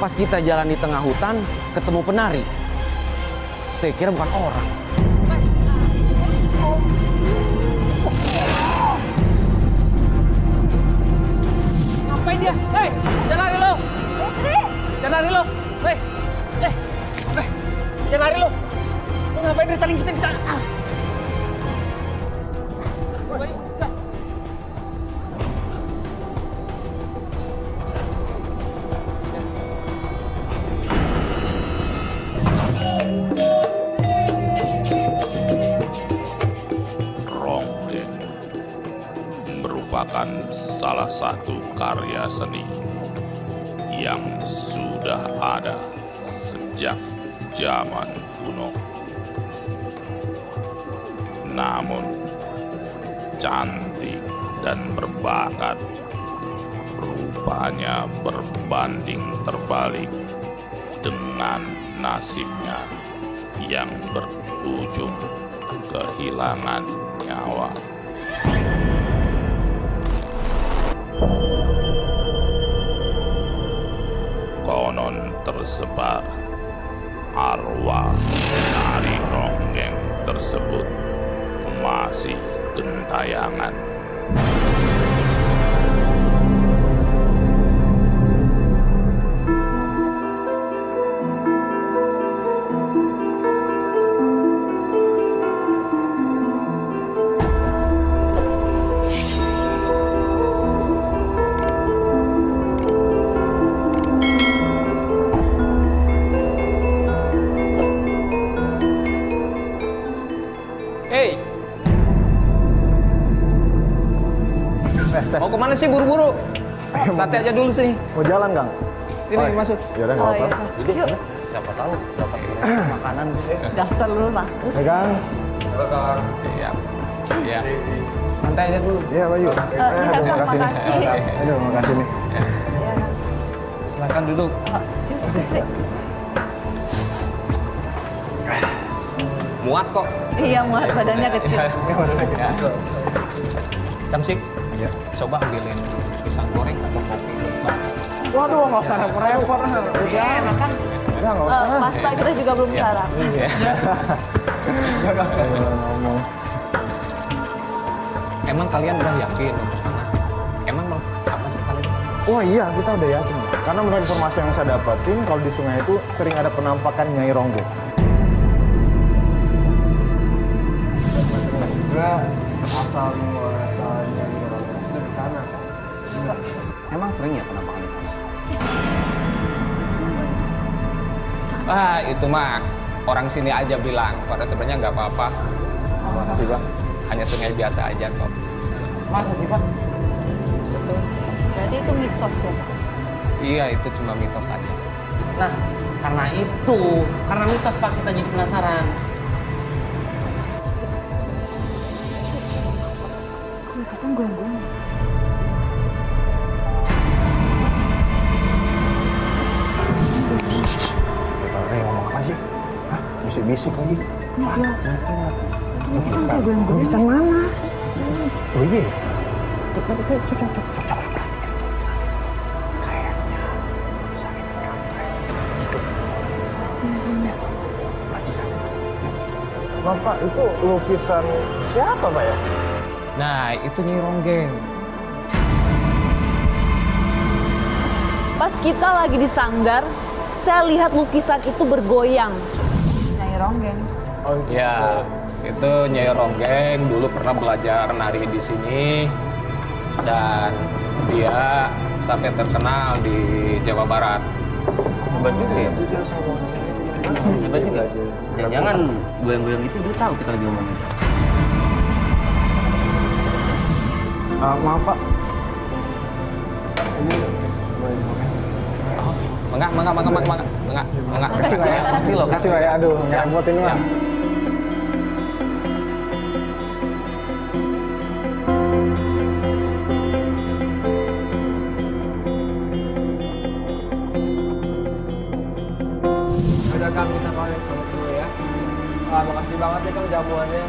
pas kita jalan di tengah hutan, ketemu penari. Saya kira bukan orang. Ngapain dia? Hei, jangan lari lo! Jangan lari lo! Hei, jangan lari lo! Lo ngapain dari tali kita? Ronggeng merupakan salah satu karya seni yang sudah ada sejak zaman kuno. Namun, cantik dan berbakat rupanya berbanding terbalik dengan nasibnya yang berujung kehilangan nyawa. Konon tersebar arwah penari ronggeng tersebut masih gentayangan. Hei! Mau kemana sih buru-buru? Sate aja dulu sih. Mau jalan, Kang? Sini masuk. Yaudah, nggak apa-apa. Duduk. Siapa tahu dapat makanan. Daftar dulu bagus. Hai, Kang. Iya. Iya. Santai aja dulu. Iya, Bayu. Aduh, makasih nih. Makasih. Aduh, makasih nih. Silakan duduk. Muat kok. Iya, muat badannya kecil. Damsik. Iya. Coba ambilin pisang goreng atau kopi. Waduh, nggak usah repot-repot. Udah, enak kan? Udah, nggak usah. Pasta kita juga belum sarapan. Ngomong. Emang kalian udah yakin mau kesana? Emang mau apa sih kalian? Wah iya, kita udah yakin. Karena menurut informasi yang saya dapatin, kalau di sungai itu sering ada penampakan Nyai Ronggo. Juga asal muasalnya itu di sana. Emang sering ya penampakan di sana? Ah, itu mah orang sini aja bilang. Pada sebenarnya nggak apa-apa. Masa sih, Bang? Hanya sungai biasa aja kok. Masa sih, Pak? Betul. Berarti itu mitos ya, Pak? Iya, itu cuma mitos aja. Nah, karena mitos Pak kita jadi penasaran. Lukisan gonggong. Ngomong apa sih? Hah? Bisik-bisik lagi. Iya. Lukisan kayak gonggong. Lukisan mana? Oh iya. Coba perhatiin. Kayaknya lukisan itu nyontek. Bapak, itu lukisan siapa, Pak ya? Nah, itu Nyi Ronggeng. Pas kita lagi di sanggar, saya lihat lukisan itu bergoyang. Nyai Ronggeng. Oh, itu. Ya, itu Nyai Ronggeng dulu pernah belajar nari di sini dan dia sampai terkenal di Jawa Barat. Hebat juga ya? Hebat juga. Jangan-jangan goyang-goyang itu dia tahu kita lagi ngomongin. Maaf, Pak. Ini Enggak. kasih loh, kasih Pak ya. Aduh, ngerepotin Pak. Udah Kang, kita balik dulu ya. Makasih banget ya Kang jamuannya.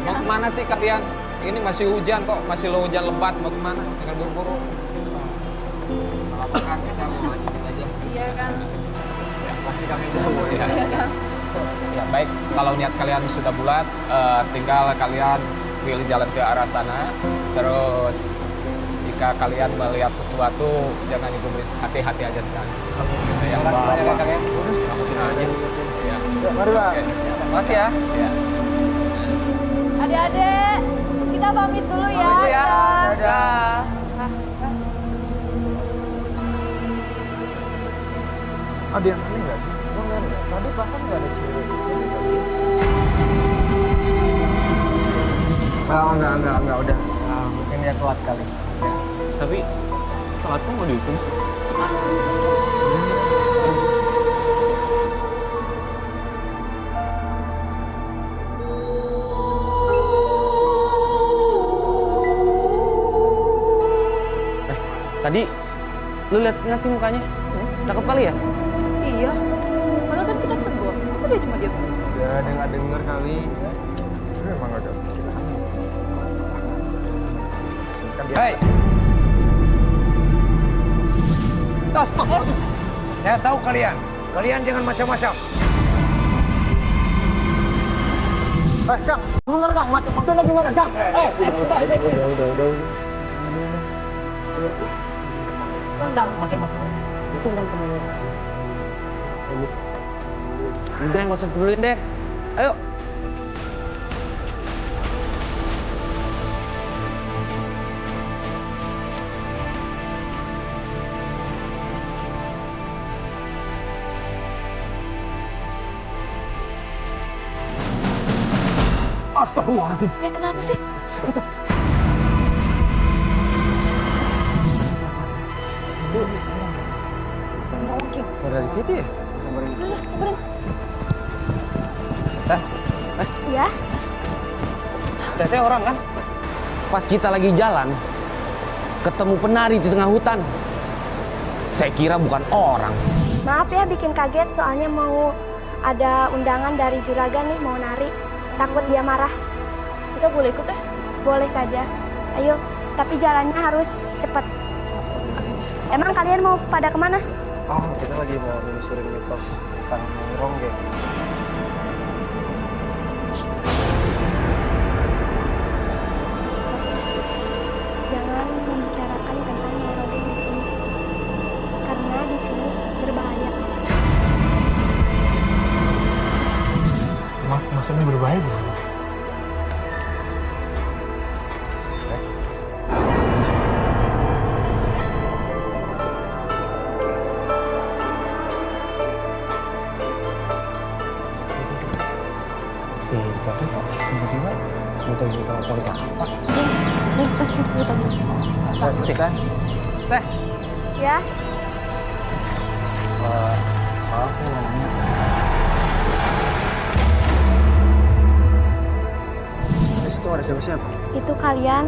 Mau kemana sih kalian? Ini masih hujan kok, masih lo hujan lebat. Mau kemana? Tinggal buru-buru. Kalau Kang kita mau lanjutin aja. Iya, ya kan? Masih kami dulu ya. Iya kan? Ya baik, kalau niat kalian sudah bulat, tinggal kalian pilih jalan ke arah sana. Terus jika kalian melihat sesuatu, jangan digubris, hati-hati aja kan. Ya, Banyak ya kalian. Lakuin aja. ya. Mari Pak. Oke. Makasih ya. Ya. Adik-adik, kita pamit dulu ya. Pamit ya. Iya. Dadah. Ada yang aneh nggak sih? Emang nggak ada? Tadi perasaan nggak ada cewek. Enggak, udah. Mungkin dia telat kali. Tapi telat kok mau dihukum sih? Tadi lu lihat nggak sih mukanya? Cakep kali ya? Iya. Padahal kan kita tegur. Masa dia cuma diam? Ya, dia nggak denger kali. Ya. Ini emang agak sedikit aneh. Kan dia. Hei. Stop. Saya tahu kalian. Kalian jangan macam-macam. Kang, bener Kang, maksudnya gimana Kang? Udah. Rendang. Udah, nggak usah pedulin deh. Ayo. Astagfirullahaladzim. Ya kenapa sih? Suara dari situ ya? Ya, Teteh orang kan? Pas kita lagi jalan, ketemu penari di tengah hutan. Saya kira bukan orang. maaf ya bikin kaget soalnya mau ada undangan dari juragan nih mau nari. Takut dia marah. Kita boleh ikut ya? Boleh saja. Ayo, tapi jalannya harus cepat. Emang kalian mau pada kemana? Oh, kita lagi mau menyusurin mitos tentang Ronggeng. Jangan membicarakan tentang Ronggeng di sini. Karena di sini berbahaya. Maksudnya berbahaya gimana? Si Teteh kok tiba-tiba minta izin sama poli apa? Pas sebentar. Tika, Teh. Ya, Maaf nih mau nanya. Di situ ada siapa-siapa? itu kalian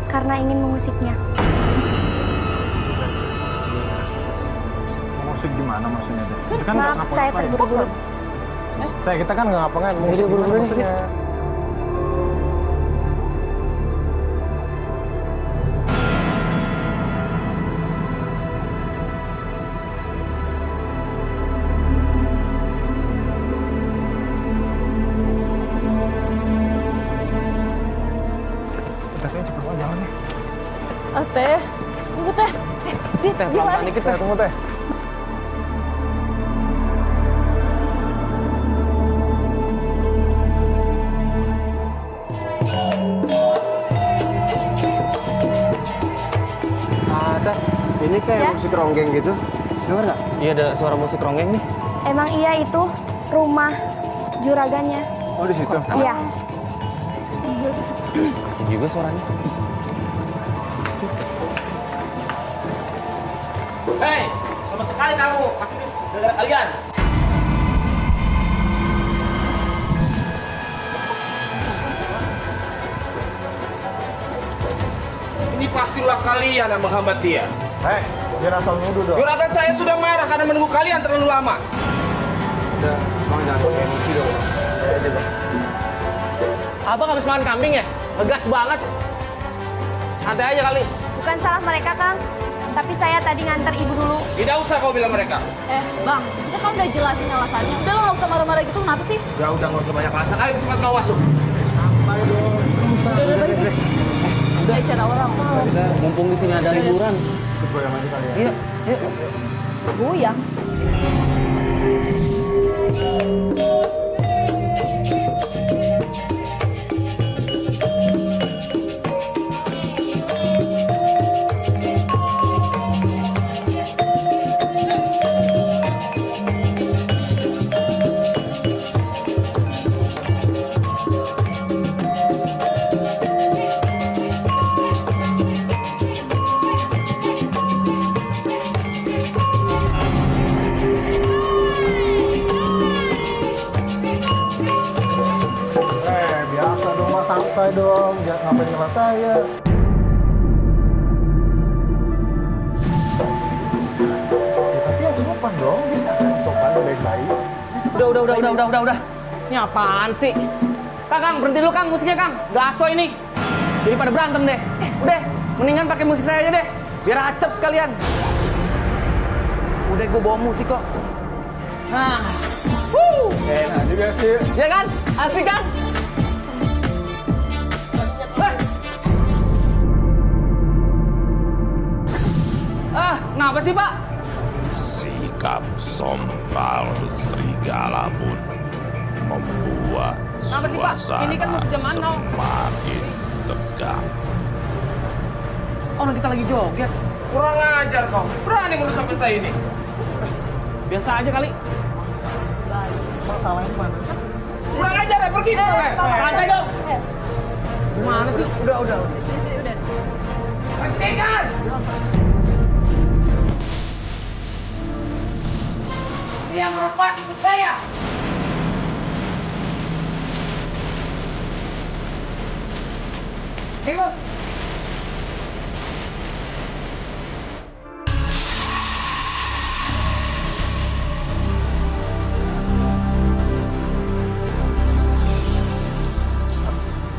karena ingin mengusiknya. Musik gimana maksudnya Teh? Kita kan nggak Maaf, saya ngapa-ngapain. terburu-buru. Teh, kita kan nggak ngapa-ngapain. Musik buru-buru gimana nih, maksudnya? Kita kayaknya cepet banget jalannya. Teh. Tunggu Teh. Dia Pelan-pelan lari. dikit Teh, Teh. tunggu Teh. Teh. Ini kayak Ya. musik ronggeng gitu. Dengar nggak? Iya ada suara musik ronggeng nih. Emang iya itu rumah juragannya. Oh, di situ. Iya. Asik juga suaranya. Hei, sama sekali kamu, pasti ini gara-gara kalian. Ini pastilah kalian yang menghambat dia. Hei, jangan asal nuduh dong. Juragan saya sudah marah karena menunggu kalian terlalu lama. Udah, Bang jangan pakai emosi dong. Saya aja Bang. Abang habis makan kambing ya? Ngegas banget. Santai aja kali. Bukan salah mereka, Kang. Tapi saya tadi nganter ibu dulu. Tidak usah kau bilang mereka. Bang, kita kan udah jelasin alasannya. Udah lo nggak usah marah-marah gitu, kenapa sih? Udah nggak usah banyak alasan. Ayo cepat kau masuk. Udah cara orang. Mumpung di sini ada liburan. Goyang aja kali ya. Iya, yuk. Goyang. Biasa dong mas, santai dong. Jangan ngapain nyela saya. Ya, tapi yang sopan dong, bisa kan? Sopan, baik-baik. Udah. Ini apaan sih? Kang, berhenti dulu Kang, musiknya Kang. Udah aso ini. Jadi pada berantem deh. Udah, mendingan pakai musik saya aja deh. Biar acep sekalian. Udah, gue bawa musik kok. Nah. Enak juga sih. Ya kan? Asik kan? Kenapa sih Pak? Sikap sompral serigala pun membuat Kenapa sih, Pak? suasana Ini kan musim zaman now. semakin tegang. Orang kita lagi joget. Kurang ajar kau. Berani merusak pesta ini. Biasa aja kali. Masalahnya mana? Kurang ajar ya, pergi sekarang. Santai dong. Gimana sih? Udah. Hentikan! Yang merempat ikut saya. Ikut.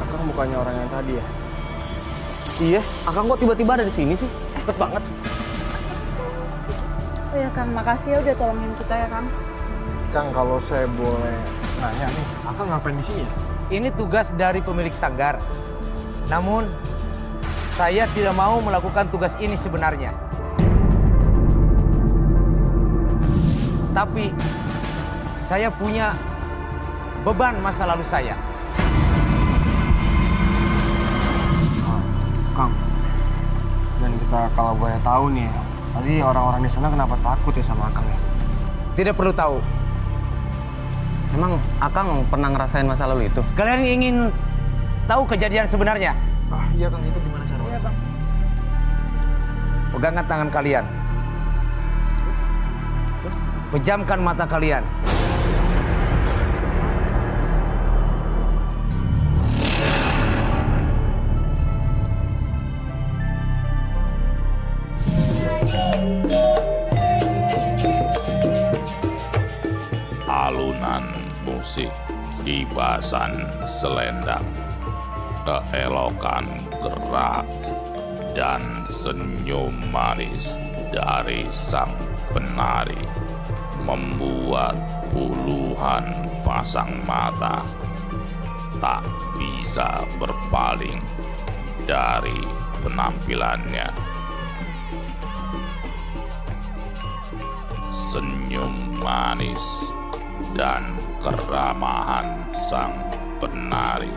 Akang bukannya orang yang tadi ya? Iya, Akang kok tiba-tiba ada di sini sih? Cepet banget. Oh ya Kang, makasih ya udah tolongin kita ya Kang. Kang, kalau saya boleh nanya nih, Akang ngapain di sini ya? Ini tugas dari pemilik sanggar. Namun, saya tidak mau melakukan tugas ini sebenarnya. Tapi, saya punya beban masa lalu saya. Kang, dan kita kalau boleh tahu nih, tadi orang-orang di sana kenapa takut ya sama Akang ya? Tidak perlu tahu. Emang Akang pernah ngerasain masa lalu itu? Kalian ingin tahu kejadian sebenarnya? Ah iya Kang, itu gimana caranya? Iya Bang. Pegangkan tangan kalian. Terus? Pejamkan mata kalian. Alunan musik kibasan selendang, keelokan gerak, dan senyum manis dari sang penari membuat puluhan pasang mata tak bisa berpaling dari penampilannya. Senyum manis dan keramahan sang penari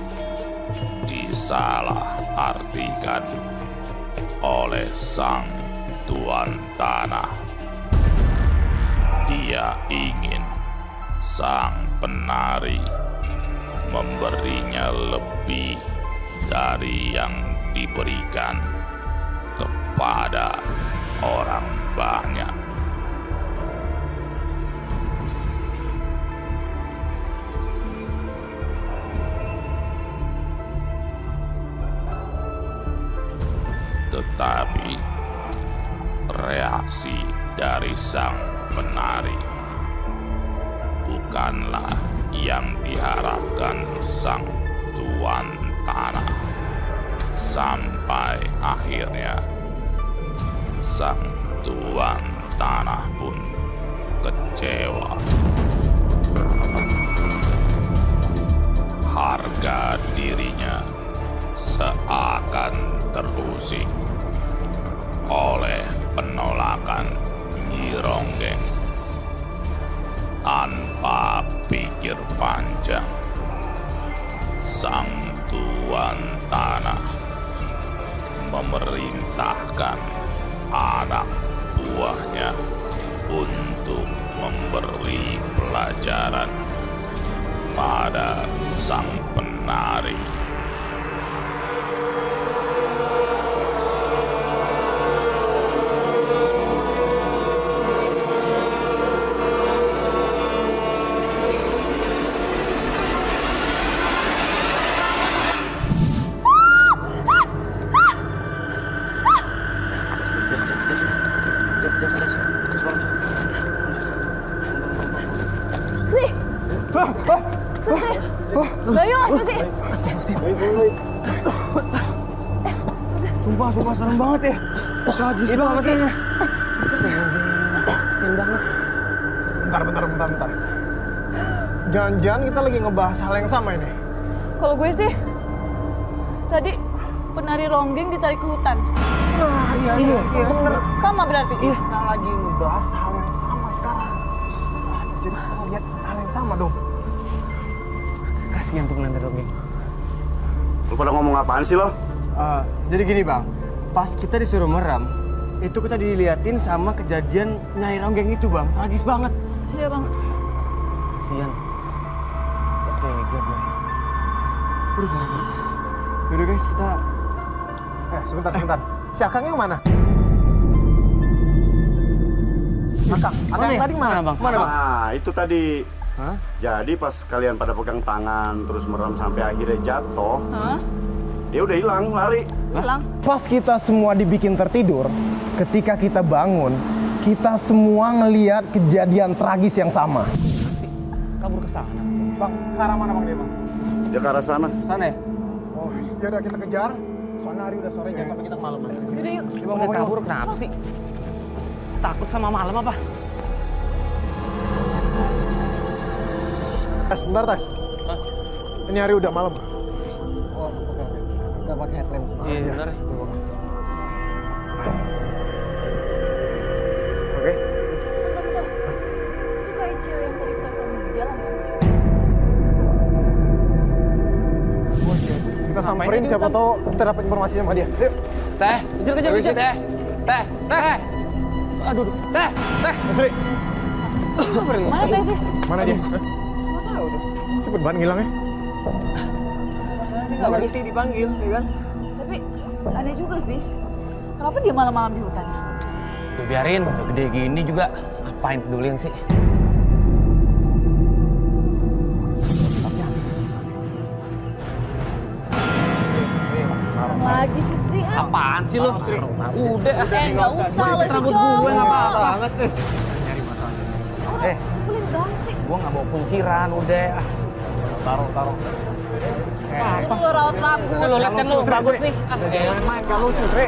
disalahartikan oleh sang tuan tanah. Dia ingin sang penari memberinya lebih dari yang diberikan kepada orang banyak. Tetapi reaksi dari sang penari bukanlah yang diharapkan sang tuan tanah. Sampai akhirnya sang tuan tanah pun kecewa. Harga dirinya seakan terusik oleh penolakan Nyi Ronggeng. Tanpa pikir panjang, sang tuan tanah memerintahkan anak buahnya untuk memberi pelajaran pada sang penari. Sri! Sri! Bayu, apa sih? Sumpah serem banget ya. Tragis Itu apa sih? Kasian banget. Bentar. Jangan-jangan kita lagi ngebahas hal yang sama ini. Kalau gue sih, tadi penari ronggeng ditarik ke hutan. Iya, bener. Sama berarti? Kita lagi ngebahas hal yang sama sekarang. Jadi kita lihat hal yang sama dong. Kasihan tuh penari ronggeng. Lu pada ngomong apaan sih lo? Jadi gini bang, pas kita disuruh merem, itu kita diliatin sama kejadian Nyai Ronggeng itu bang. Tragis banget. Iya bang. Kasihan. Tega bang. Yaudah guys, kita... sebentar. Si Akangnya mana? Akang yang tadi mana bang? Mana bang? Nah, itu tadi. Hah? Jadi pas kalian pada pegang tangan terus merem sampai akhirnya jatuh, Hah? dia udah hilang, lari. Hilang? Pas kita semua dibikin tertidur, ketika kita bangun, kita semua ngelihat kejadian tragis yang sama. Kabur ke sana. Bang, ke arah mana bang dia bang? Dia ke arah sana. Sana ya? Oh, ya udah kita kejar. Soalnya hari udah sore, jangan sampai kita kemalaman. Yaudah yuk. Udah kabur kenapa sih? Takut sama malam apa? Sebentar, Tas. Ini hari udah malam. Oh, oke. Kita pakai headlamp. Iya, benar ya. Oke. Bentar. Itu kayak cewek yang tadi kita ketemu di jalan kan? Kita samperin, siapa tahu kita dapat informasi sama dia. Yuk. Teh, kejar. Teh. Aduh. Teh. Sri, Mana teh sih? mana dia? Nggak tahu tuh. Cepet banget ngilangnya. Masalahnya dia nggak berhenti dipanggil, ya kan? Tapi aneh juga sih. Kenapa dia malam-malam di hutan? Udah biarin, udah gede gini juga. Ngapain pedulin sih? Lagi sih Sri. Apaan sih lo? Udah, Nggak usah lo itu rambut cowok. gue nggak apa-apa banget. Pelit banget sih. Gue nggak bawa kunciran, udah. Taruh. Itu lo rawat rambut. Lo lihat kan lo bagus nih. Main gak lucu, Sri.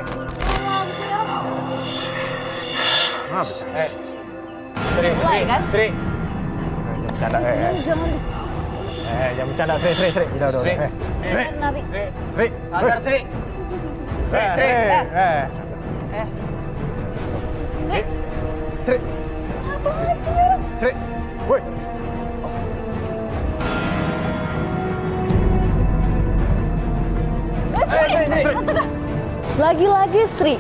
Mulai kan? Sri. Jangan bercanda, Jangan jangan bercanda, Sri. Udah. Sri. nari. Sri. Sadar, Sri. Sri. Sri. Apa lagi sih orang? Sri. Woi. Lagi-lagi Sri.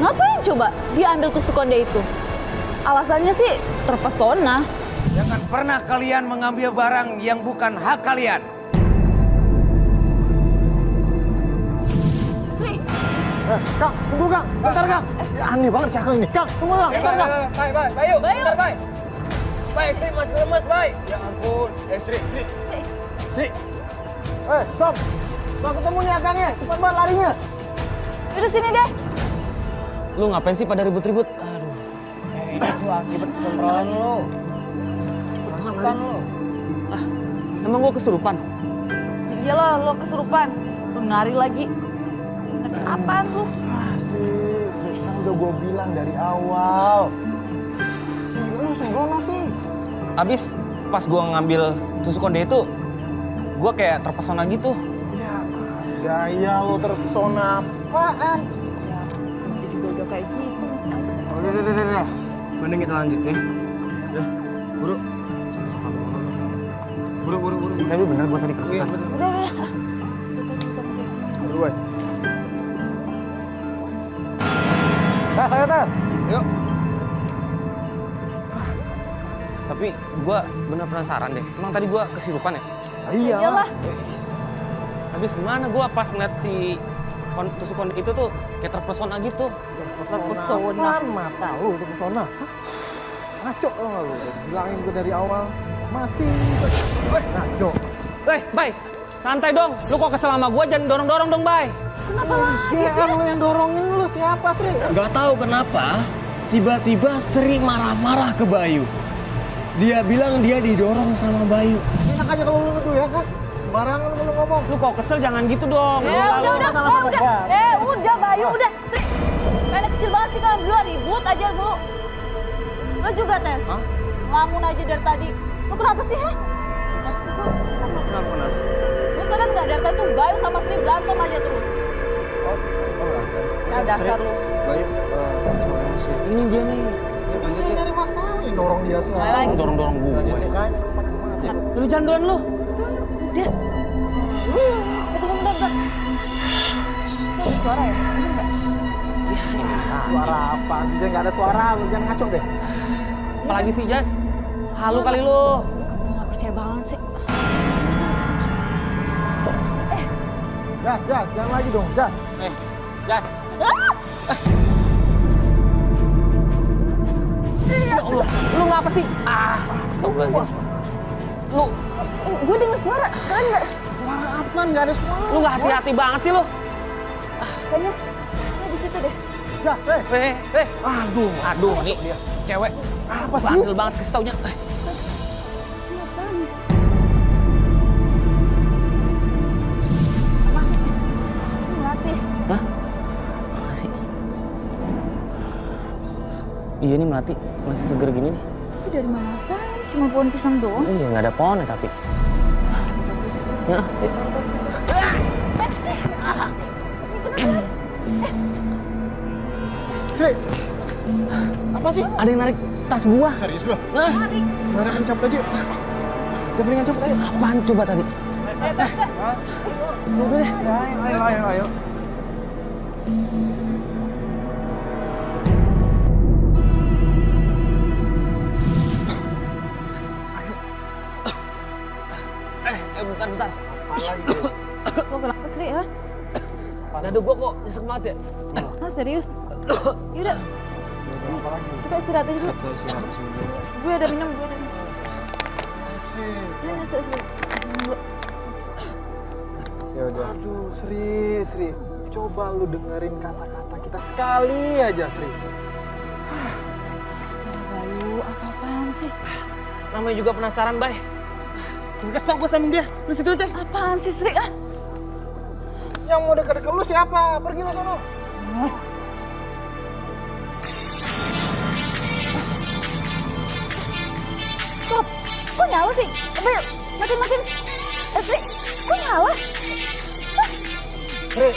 Ngapain coba dia ambil tusuk konde itu? Alasannya sih terpesona. Jangan pernah kalian mengambil barang yang bukan hak kalian. Sri, Kang, tunggu Kang. Bentar Kang. Aneh banget si Kang ini. Kang, tunggu Kang. Bentar Kang. Bayu, bentar, Bay. Bay, Sri masih lemes, Bay. Ya ampun. Sri. Sob. Mau ketemu nih Kangnya. Cepat banget larinya. udah sini deh. Lu ngapain sih pada ribut-ribut? Aduh. Itu akibat kesemprotan lo. Masukan lo. Emang gua kesurupan? Iyalah lo kesurupan. Lu nari lagi. Apaan lu? Sri, Kang udah gue bilang dari awal. Sembrono sih. Abis pas gue ngambil tusuk konde itu, gue kayak terpesona gitu. Ya, gaya lo terpesona apaan? Dia juga udah kayak gitu. Udah. Mending kita lanjut ya. Udah, buru. Buru. Tapi bener gue tadi kerasukan. Udah. Buru, boy. Tas, ayo tas. Yuk. Tapi gue bener penasaran deh. Emang tadi gue kesirupan ya? Iyalah. Habis gimana gue pas ngeliat si tusuk konde itu tuh kayak terpesona gitu. Terpesona. Mata lu terpesona. Ngaco lo nggak lu? Bilangin gue dari awal. Masih. Ngaco. Bay, santai dong. Lu kok kesel sama gue, jangan dorong-dorong dong, Bay. Kenapa lagi sih? Dia lu yang dorongin lu siapa Sri? Gak tahu kenapa tiba-tiba Sri marah-marah ke Bayu. Dia bilang dia didorong sama Bayu. Enak aja kalau lu nuduh ya kan? Sembarangan lu ngomong. Lu kok kesel jangan gitu dong. Udah, Bayu, udah. Sri, kayaknya kecil banget sih kalian berdua ribut aja dulu. Lo juga, Tes? Hah? Ngelamun aja dari tadi. Lo kenapa sih, he? Kenapa? Lo sadar nggak dari tadi tuh Bayu sama Sri berantem aja terus? Oh berantem. Ya, dasar lu. Bayu, sih. Ini dia nih. Ya, lanjut Dia ya. nyari masalah yang dorong dia sih. Dorong-dorong gue. Lanjut ya. Lu jangan duluan lu. Udah. Tunggu bentar. Lo ada suara ya? Bener nggak? Suara apa? Dia nggak ada suara, lu jangan ngaco deh. Apalagi sih, Jas? Halu kali lu. Nggak percaya banget sih. Jas, jangan lagi dong, Jas. Jas. Ya Allah, lu ngapa sih? Astagfirullahaladzim. Lu Gue dengar suara. Kalian nggak? Suara apa? Nggak ada suara. nggak hati-hati banget sih lu. Kayaknya di situ deh. Jas, Aduh, nih cewek. Apa sih? Bandel banget kasih taunya. Melati. Hah? Mana sih? Iya nih Melati, masih seger gini nih. Itu dari mana asalnya? Cuma pohon pisang doang. Iya nggak ada pohonnya tapi. Ya, Sri, apa sih? ada yang narik tas gua. Serius lo? Nah, Udah cabut aja. Udah mendingan cabut aja. apaan coba tadi? Udah deh. Ayo. Bentar. Lo kenapa Sri, ha? Dada gua kok nyesek banget ya? Ah, serius? Yaudah, kita istirahat aja dulu. Gue ada minum. Ya, Sri. Minum. Ya udah. Aduh, Sri. Coba lu dengerin kata-kata kita sekali aja, Sri. Bayu, apa-apaan sih? Namanya juga penasaran, Bay. Kesel gua sama dia. Lu situ aja. Apaan sih, Sri? Ah? Yang mau deket-deket lu siapa? Pergi lo sono. Stop! Kok nyala sih? Bayu, matiin. Sri, kok nyala? Sri,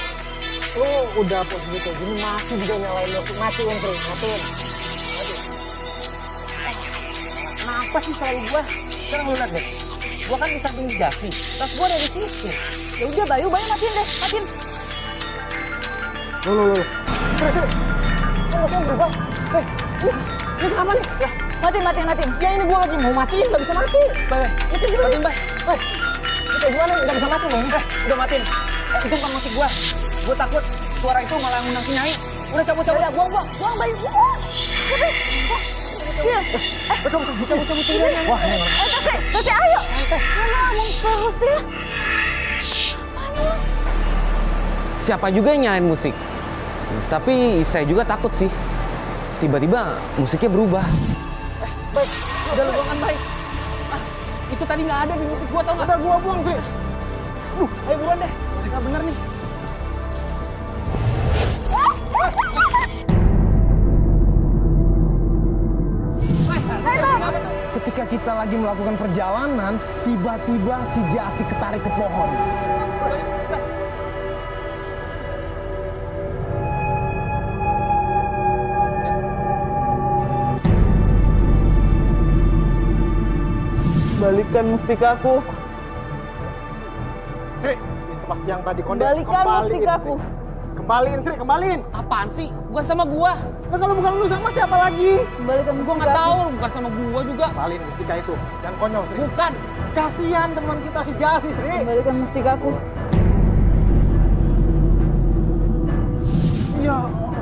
lu udah posisi kayak gini masih juga nyalain lu. Matiin, Sri. Matiin. Kenapa sih selalu gua? Sekarang lu lihat deh. Gua kan di samping dasi. Tas gua ada di situ. Ya udah, Bayu matiin deh, matiin. Lu. Sri. Kok langsung berubah? Ini kenapa nih? Ya, Matiin. ya ini gua lagi mau matiin, nggak bisa mati. Bay. Matiin, Bay. Ini kayak gimana? Nggak bisa mati, Bang. Udah matiin. Itu bukan musik gua. Gua takut suara itu malah ngundang si Nyai. Udah cabut. Udah, buang Bayu. Iya. Cabut. Wah, ini Sri, ayo. Ngomong terus ya. Siapa juga yang nyalain musik? Tapi saya juga takut sih. Tiba-tiba musiknya berubah. Baik, udah lu buangan, Baik. Itu tadi nggak ada di musik gua, tau nggak? udah gua buang, Sri. Ayo buruan deh. Nggak bener nih. ketika kita lagi melakukan perjalanan, tiba-tiba si Jasi ketarik ke pohon. Balikan mustikaku. Sri, itu pasti yang tadi konde. Balikan mustikaku. Kembaliin, Sri, kembaliin. Apaan sih? Bukan sama gua. Nah, kalau bukan lu sama siapa lagi? Balikan Gua mustikaku. nggak tahu, bukan sama gua juga. Kembaliin mustika itu. Jangan konyol, Sri. Bukan. Kasihan teman kita si Jasi, Sri. Balikan mustikaku. Ya Allah,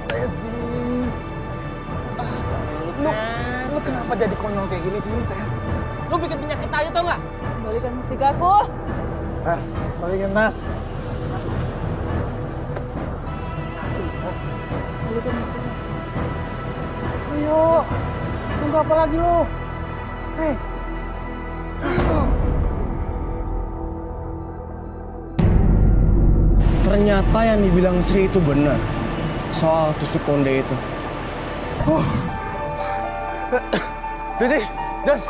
Tesi. Lu kenapa jadi konyol kayak gini sih, Tes? Lu bikin penyakit aja tau nggak? Balikan mustikaku. Tes, balikin Tas. Balikan mustikaku. Ayo, tunggu apa lagi lu? Hei. Ternyata yang dibilang Sri itu benar. Soal tusuk konde itu. Jasi, Jas.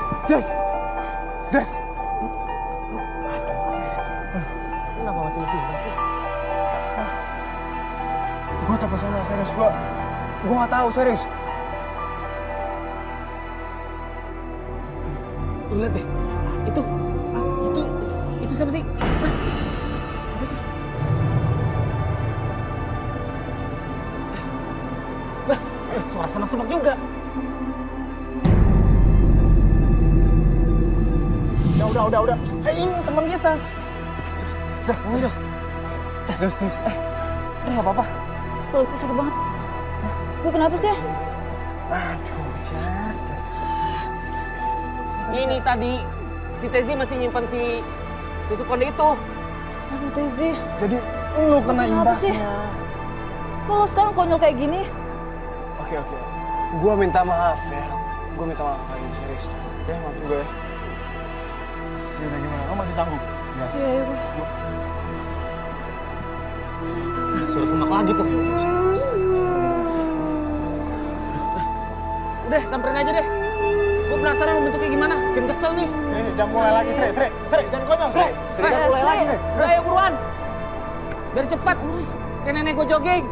Kenapa masih di sini sih? Gue terpesona, serius. Gue nggak tahu, serius. Lu lihat deh, itu siapa sih? Suara semak-semak juga. Udah. Ini teman kita. Jas. Nggak apa-apa. Kalau gue sakit banget. Gue kenapa sih? Aduh, Jas. Ini tadi si Tezi masih nyimpan si tusuk konde itu. Aduh, Tezi. Jadi lu kena Kenapa sih? imbasnya. Kalau sekarang konyol kayak gini, Oke. Gue minta maaf ya. Gue minta maaf kali ini, serius. Ya, maafin gue ya. Gimana? Kamu masih sanggup? Yes. iya. Sudah semak lagi tuh. Udah, samperin aja deh. Gue penasaran lu bentuknya gimana. Bikin kesel nih. Sri, jangan mulai lagi, Sri, jangan konyol, Sri. Jangan mulai lagi. Udah, ayo buruan. Biar cepat. Kayak nenek gue jogging.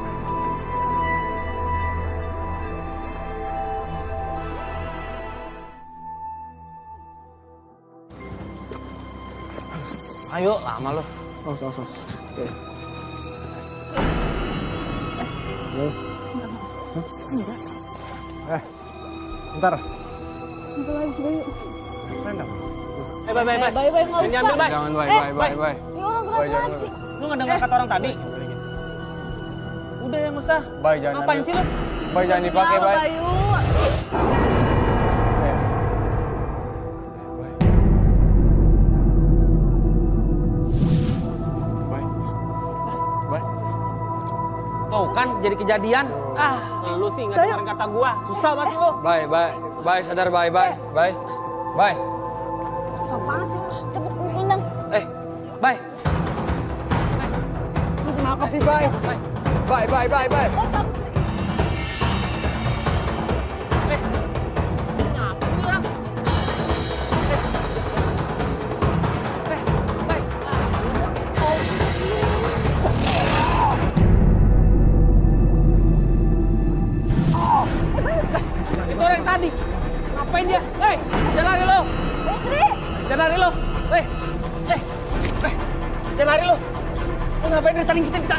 Ayo, lama lo. Os. Oke. Bentar. Apa lagi sih, Bayu? Rendang. Bye. Bayu, nggak Ini usah. ambil, Bay. Jangan, bye. Ya orang kenapa sih? Lu nggak dengar kata orang tadi? Udah ya, nggak usah. Bye, jangan Ngapain ambil. sih lu? Bye, jangan dipakai, Ya, bye. Bayu. Bye. Tuh kan jadi kejadian. Lu sih nggak dengerin kata gua. Susah banget sih lu. Bye, sadar, bye. Bye. Susah banget sih. Cepet undang. Bye. Lu kenapa sih, bye? Bye. Ngapa sih orang? Bye. Itu orang yang tadi. Ngapain dia? Jangan lari lo. Jangan lari lo. Jangan lari lo. Lu ngapain dari tadi kita?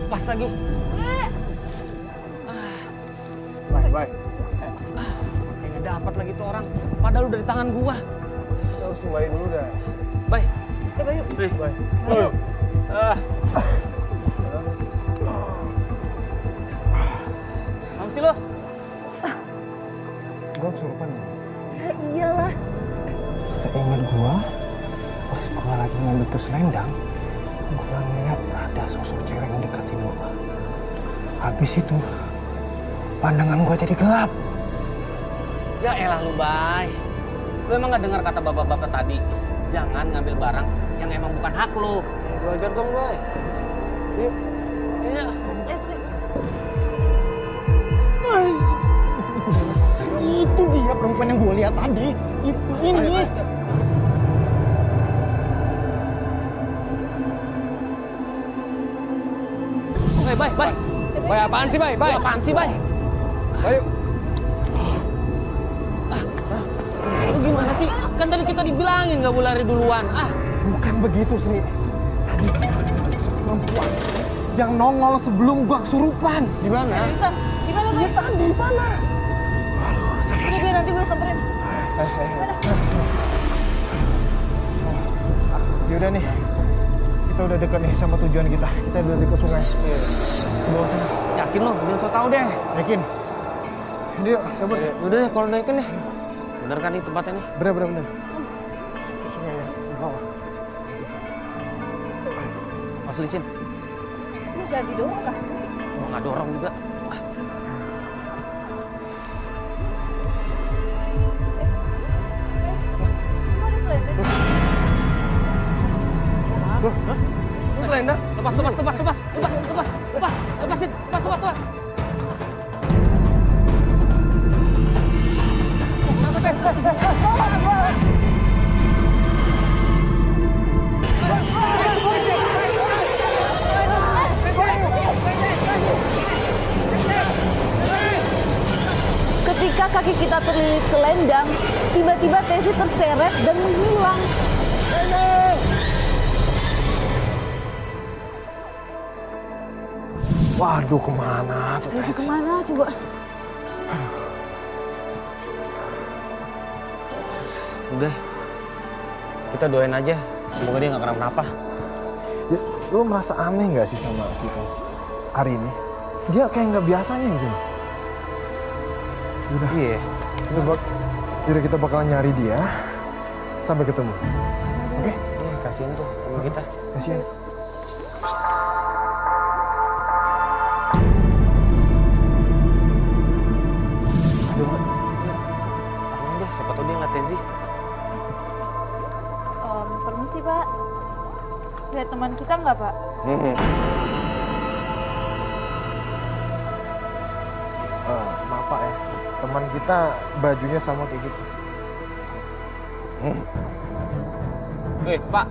Pas lagi. Bye. Kayaknya dapat lagi tuh orang. Padahal udah di tangan gua. Kita harus kembali dulu dah. Bye. Bayu. Bye. Apa sih lo? Gua kesurupan. Ya iyalah. Seingat gua, pas gua lagi ngambil tus selendang, gua ngeliat ada sosok cewek yang deketin gua. Habis itu, pandangan gua jadi gelap. Ya elah lu, Bay. Lu emang gak dengar kata bapak-bapak tadi? Jangan ngambil barang yang emang bukan hak lu. Belajar dong, bye. Yuk. Itu dia perempuan yang gue lihat tadi. Itu ini. Bay. Bay apaan sih, Bay? Bay apaan sih, Bay? Ayo. Lu gimana sih? Kan tadi kita dibilangin nggak boleh lari duluan. Bukan begitu, Sri. Tadi perempuan yang nongol sebelum gua kesurupan. Gimana? Gimana, Bay? Tadi di sana. Udah, biar nanti gue samperin. Yaudah nih. Kita udah dekat nih sama tujuan kita. Kita udah dekat sungai. Ke bawah sana. Yakin lo? Jangan so tau deh. Yakin? Ini yuk, cabut. Udah deh, kalau naikin deh. Bener kan nih tempatnya nih? Bener. Ke sungai ya, di bawah. Mas licin. Ini jangan didorong, Kas. Nggak dorong juga. Selendang. Lepas. Ketika kaki kita terlilit selendang, tiba-tiba Tesi terseret dan menghilang. Waduh, kemana tuh? Tesi kemana coba? Udah. Kita doain aja. Semoga dia nggak kenapa-napa. Ya, lu merasa aneh nggak sih sama si Tes hari ini? Dia kayak nggak biasanya gitu. Udah. Iya. Udah kita bakalan nyari dia sampai ketemu. Oke? Iya, kasihan tuh temen kita. Kasihan. Tangan deh, siapa tau dia nggak Tezi. Permisi, Pak. Lihat teman kita nggak, Pak? Maaf Pak ya, teman kita bajunya sama kayak gitu. Pak,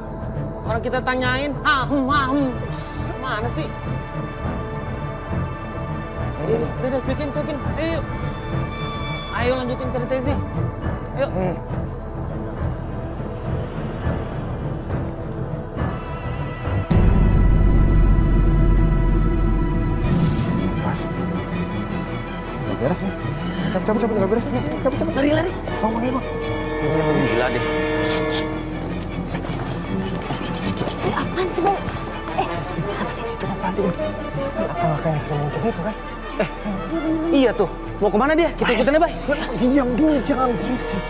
orang kita tanyain, mana sih? Udah, cuekin. Ayo lanjutin cari Tezi. Ayo. Nggak beres nih. Cabut, nggak beres. Cabut. Lari. Bangun. Gila deh. Apaan sih, Bay? Akal-akal yang sering muncul itu kan? Iya tuh. Mau kemana dia? Kita ikutin aja, Bay. Diam dulu, jangan berisik.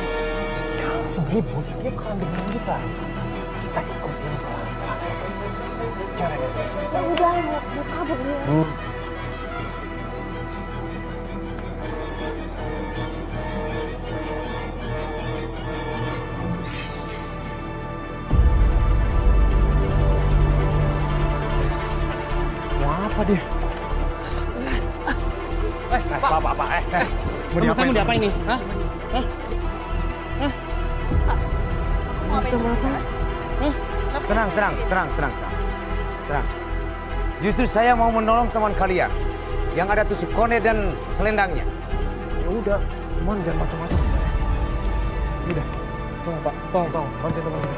Kalau ribut, dia bakalan dengerin kita. Kita ikutin pelan-pelan. Jangan berisik. Ya udah, mau kabur dia. Mau apa dia? Pak. Mau diapain nih? Hah? Tenang. Justru saya mau menolong teman kalian yang ada tusuk kone dan selendangnya. Ya udah, cuman jangan macam-macam. Udah, tolong Pak, tolong, bantu teman kita.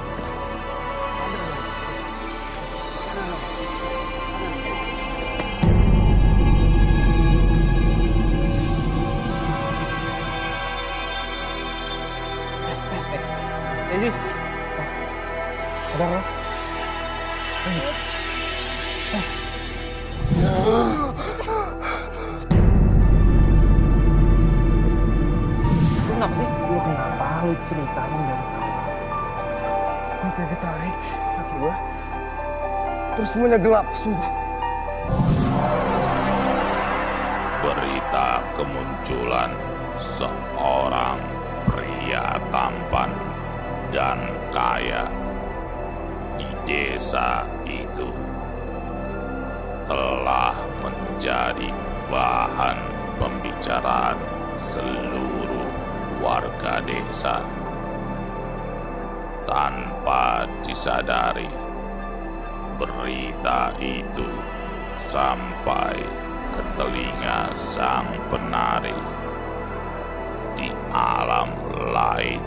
Tezi. Ada apa? Lu kenapa sih? Lu kenapa? Lu ceritain dari awal. Ini kayak ketarik kaki gua. Terus semuanya gelap, sumpah. Berita kemunculan seorang pria tampan dan kaya di desa itu telah menjadi bahan pembicaraan seluruh warga desa. Tanpa disadari, berita itu sampai ke telinga sang penari di alam lain.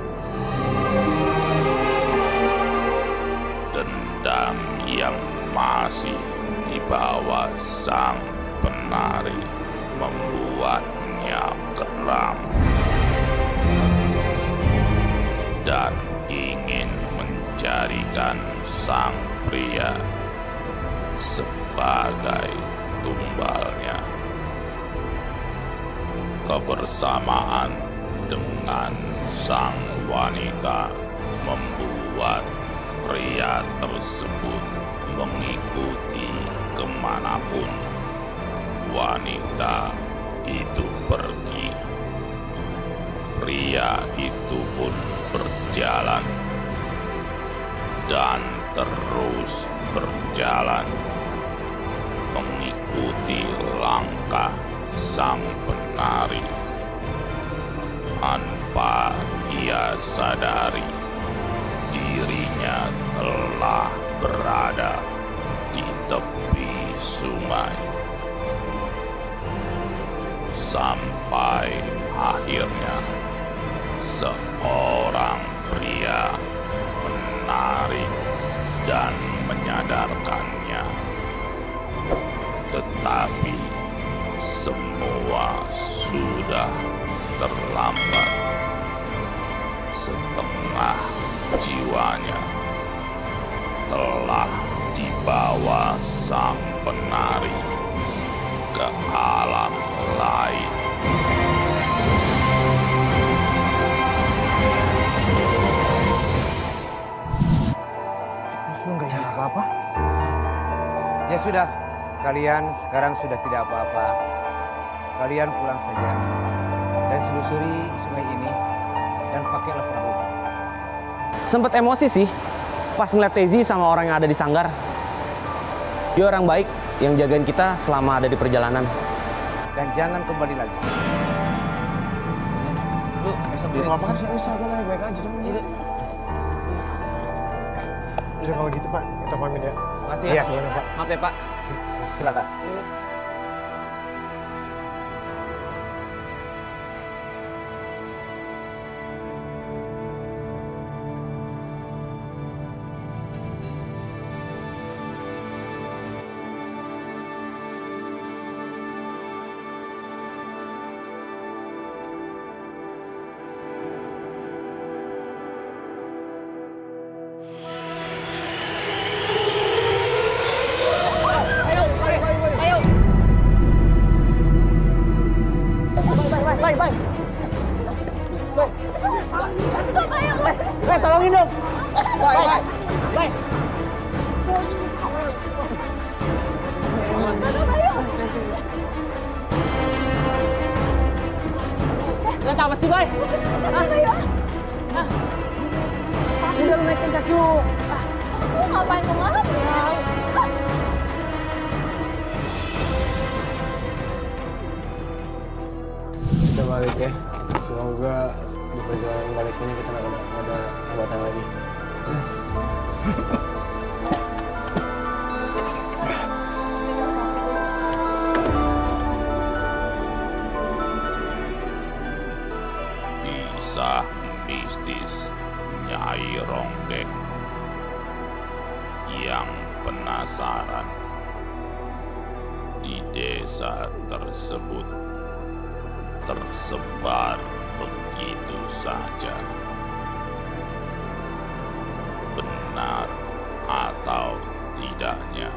Dendam yang masih dibawa sang penari membuatnya geram dan ingin menjadikan sang pria sebagai tumbalnya. Kebersamaan dengan sang wanita membuat pria tersebut mengikuti kemanapun wanita itu pergi. Pria itu pun berjalan dan terus berjalan mengikuti langkah sang penari tanpa ia sadari dirinya telah berada di tepi sungai. Sampai akhirnya seorang pria menarik dan menyadarkannya. Tetapi semua sudah terlambat. Setengah jiwanya telah dibawa sang penari ke alam lain. Lu nggak ingat apa-apa? Ya sudah, kalian sekarang sudah tidak apa-apa. Kalian pulang saja dan selusuri sungai ini dan pakailah perahu. Sempet emosi sih pas ngeliat Tezi sama orang yang ada di sanggar. Dia orang baik yang jagain kita selama ada di perjalanan. Dan jangan kembali lagi. Lu bisa berdiri. Apa kan bisa gue baik aja cuma ini. Udah kalau gitu Pak, kita pamit ya. Makasih Iya, ya. silakan, Pak. Maaf ya Pak. Silakan. Tolongin dong. Baik. Lihat apa sih, Bay? Udah lu naikin kaki lu. Lu ngapain kemana? Kita balik ya. Semoga di perjalanan balik ini kita nggak ada hambatan lagi. Kisah mistis Nyai Ronggeng. Yang penasaran, di desa tersebut tersebar begitu saja. Benar atau tidaknya,